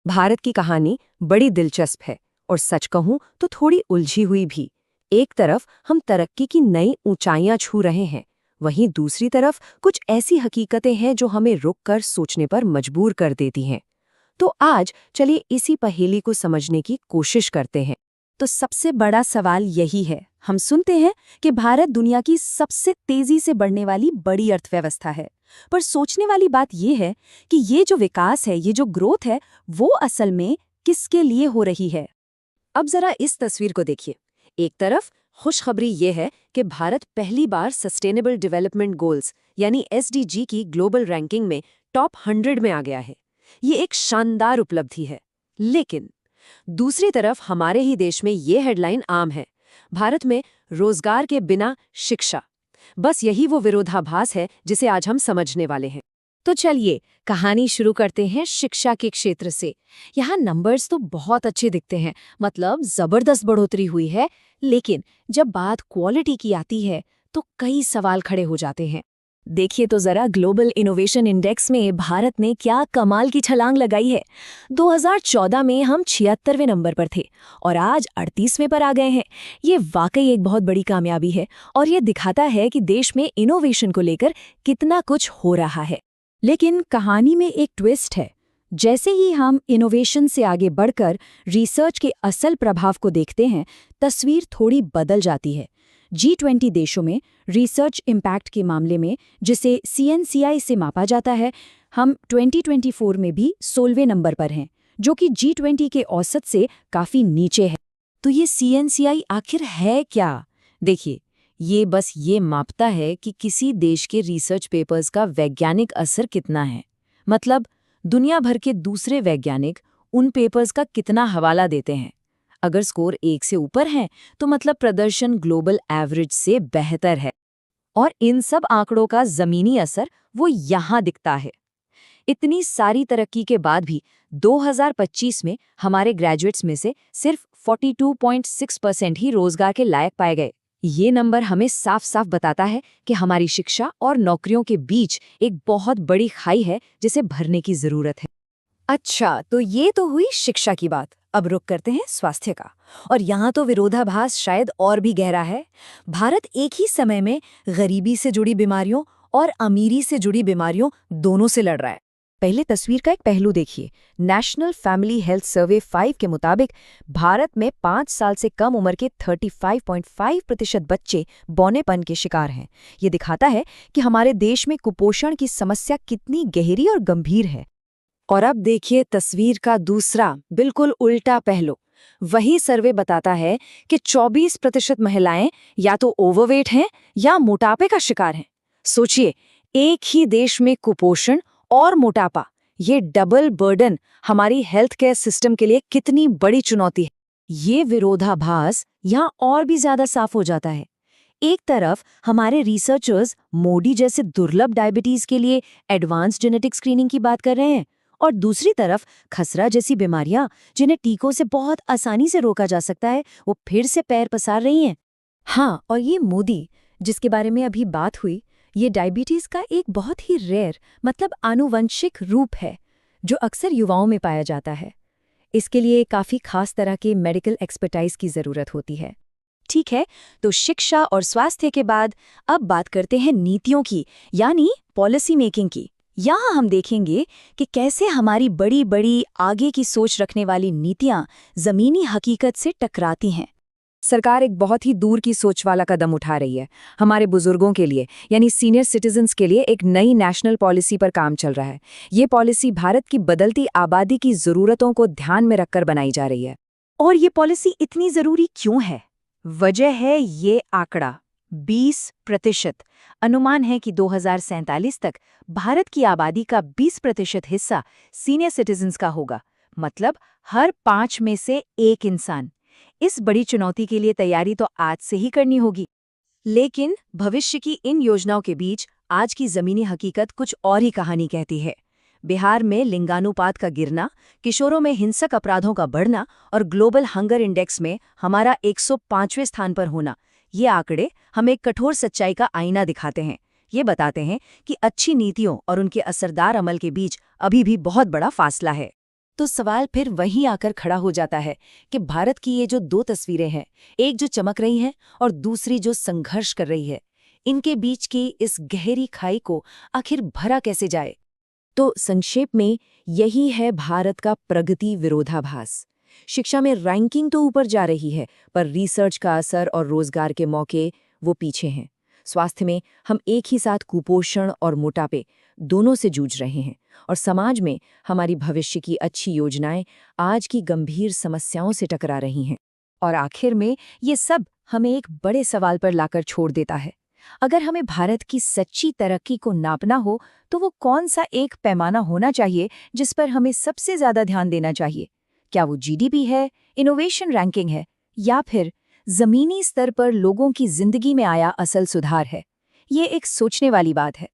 भारत की कहानी बड़ी दिलचस्प है और सच कहूं तो थोड़ी उलझी हुई भी। एक तरफ हम तरक्की की नई ऊंचाइयां छू रहे हैं, वहीं दूसरी तरफ कुछ ऐसी हकीकतें हैं जो हमें रुककर सोचने पर मजबूर कर देती हैं। तो आज चलिए इसी पहेली को समझने की कोशिश करते हैं। तो सबसे बड़ा सवाल यही है, हम सुनते हैं कि भारत दुनिया की सबसे तेजी से बढ़ने वाली बड़ी अर्थव्यवस्था है, पर सोचने वाली बात यह है कि ये जो विकास है, ये जो ग्रोथ है, वो असल में किसके लिए हो रही है। अब जरा इस तस्वीर को देखिए। एक तरफ खुशखबरी ये है कि भारत पहली बार सस्टेनेबल डेवलपमेंट गोल्स यानी SDG की ग्लोबल रैंकिंग में टॉप 100 में आ गया है। ये एक शानदार उपलब्धि है। लेकिन दूसरी तरफ हमारे ही देश में ये हेडलाइन आम है, भारत में रोजगार के बिना शिक्षा। बस यही वो विरोधाभास है जिसे आज हम समझने वाले हैं। तो चलिए कहानी शुरू करते हैं शिक्षा के क्षेत्र से। यहाँ नंबर्स तो बहुत अच्छे दिखते हैं, मतलब जबरदस्त बढ़ोतरी हुई है, लेकिन जब बात क्वालिटी की आती है तो कई सवाल खड़े हो जाते हैं। देखिए तो जरा ग्लोबल इनोवेशन इंडेक्स में भारत ने क्या कमाल की छलांग लगाई है। 2014 में हम 76वें नंबर पर थे और आज 38वें पर आ गए हैं। ये वाकई एक बहुत बड़ी कामयाबी है और ये दिखाता है कि देश में इनोवेशन को लेकर कितना कुछ हो रहा है। लेकिन कहानी में एक ट्विस्ट है। जैसे ही हम इनोवेशन से आगे बढ़कर रिसर्च के असल प्रभाव को देखते हैं, तस्वीर थोड़ी बदल जाती है। G20 देशों में रिसर्च इम्पैक्ट के मामले में, जिसे CNCI से मापा जाता है, हम 2024 में भी 16वें नंबर पर हैं, जो कि G20 के औसत से काफ़ी नीचे है। तो ये CNCI आखिर है क्या? देखिए, ये बस ये मापता है कि किसी देश के रिसर्च पेपर्स का वैज्ञानिक असर कितना है। मतलब दुनिया भर के दूसरे वैज्ञानिक उन पेपर्स का कितना हवाला देते हैं। अगर स्कोर 1 से ऊपर है तो मतलब प्रदर्शन ग्लोबल एवरेज से बेहतर है। और इन सब आंकड़ों का जमीनी असर वो यहाँ दिखता है। इतनी सारी तरक्की के बाद भी 2025 में हमारे ग्रेजुएट्स में से सिर्फ 42.6% ही रोजगार के लायक पाए गए। ये नंबर हमें साफ साफ बताता है कि हमारी शिक्षा और नौकरियों के बीच एक बहुत बड़ी खाई है जिसे भरने की जरूरत है। अच्छा, तो ये तो हुई शिक्षा की बात। अब रुक करते हैं स्वास्थ्य का। और यहाँ तो विरोधाभास शायद और भी गहरा है। भारत एक ही समय में गरीबी से जुड़ी बीमारियों और अमीरी से जुड़ी बीमारियों दोनों से लड़ रहा है। पहले तस्वीर का एक पहलू देखिए। नेशनल फैमिली हेल्थ सर्वे 5 के मुताबिक भारत में 5 साल से कम उम्र के 35.5% बच्चे बौनेपन के शिकार हैं। ये दिखाता है कि हमारे देश में कुपोषण की समस्या कितनी गहरी और गंभीर है। और अब देखिए तस्वीर का दूसरा, बिल्कुल उल्टा पहलू। वही सर्वे बताता है कि 24% महिलाएं या तो ओवरवेट हैं या मोटापे का शिकार हैं। सोचिए, एक ही देश में कुपोषण और मोटापा, ये डबल बर्डन हमारी हेल्थ केयर सिस्टम के लिए कितनी बड़ी चुनौती है। ये विरोधाभास यहाँ और भी ज्यादा साफ हो जाता है। एक तरफ हमारे रिसर्चर्स मोडी जैसे दुर्लभ डायबिटीज के लिए एडवांस जेनेटिक स्क्रीनिंग की बात कर रहे हैं, और दूसरी तरफ खसरा जैसी बीमारियां जिन्हें टीकों से बहुत आसानी से रोका जा सकता है, वो फिर से पैर पसार रही हैं। हाँ, और ये मोदी जिसके बारे में अभी बात हुई, ये डायबिटीज का एक बहुत ही रेयर, मतलब आनुवंशिक रूप है जो अक्सर युवाओं में पाया जाता है। इसके लिए काफ़ी खास तरह के मेडिकल एक्सपर्टाइज की ज़रूरत होती है। ठीक है, तो शिक्षा और स्वास्थ्य के बाद अब बात करते हैं नीतियों की, यानी पॉलिसी मेकिंग की। यहाँ हम देखेंगे कि कैसे हमारी बड़ी बड़ी आगे की सोच रखने वाली नीतियाँ ज़मीनी हकीकत से टकराती हैं। सरकार एक बहुत ही दूर की सोच वाला कदम उठा रही है। हमारे बुजुर्गों के लिए, यानी सीनियर सिटीजन्स के लिए एक नई नेशनल पॉलिसी पर काम चल रहा है। ये पॉलिसी भारत की बदलती आबादी की ज़रूरतों को ध्यान में रखकर बनाई जा रही है। और ये पॉलिसी इतनी ज़रूरी क्यों है? वजह है ये आंकड़ा 20%। अनुमान है कि 2047 तक भारत की आबादी का 20% हिस्सा सीनियर सिटीजन्स का होगा, मतलब हर 5 में से 1 इंसान। इस बड़ी चुनौती के लिए तैयारी तो आज से ही करनी होगी। लेकिन भविष्य की इन योजनाओं के बीच आज की जमीनी हकीकत कुछ और ही कहानी कहती है। बिहार में लिंगानुपात का गिरना, किशोरों में हिंसक अपराधों का बढ़ना और ग्लोबल हंगर इंडेक्स में हमारा 105वें स्थान पर होना, ये आंकड़े हमें कठोर सच्चाई का आईना दिखाते हैं। ये बताते हैं कि अच्छी नीतियों और उनके असरदार अमल के बीच अभी भी बहुत बड़ा फासला है। तो सवाल फिर वहीं आकर खड़ा हो जाता है कि भारत की ये जो दो तस्वीरें हैं, एक जो चमक रही है और दूसरी जो संघर्ष कर रही है, इनके बीच की इस गहरी खाई को आखिर भरा कैसे जाए? तो संक्षेप में यही है भारत का प्रगति विरोधाभास। शिक्षा में रैंकिंग तो ऊपर जा रही है, पर रिसर्च का असर और रोजगार के मौके वो पीछे हैं। स्वास्थ्य में हम एक ही साथ कुपोषण और मोटापे दोनों से जूझ रहे हैं, और समाज में हमारी भविष्य की अच्छी योजनाएं आज की गंभीर समस्याओं से टकरा रही हैं। और आखिर में ये सब हमें एक बड़े सवाल पर लाकर छोड़ देता है। अगर हमें भारत की सच्ची तरक्की को नापना हो तो वो कौन सा एक पैमाना होना चाहिए जिस पर हमें सबसे ज्यादा ध्यान देना चाहिए? क्या वो जीडीपी है, इनोवेशन रैंकिंग है, या फिर जमीनी स्तर पर लोगों की जिंदगी में आया असल सुधार है? ये एक सोचने वाली बात है।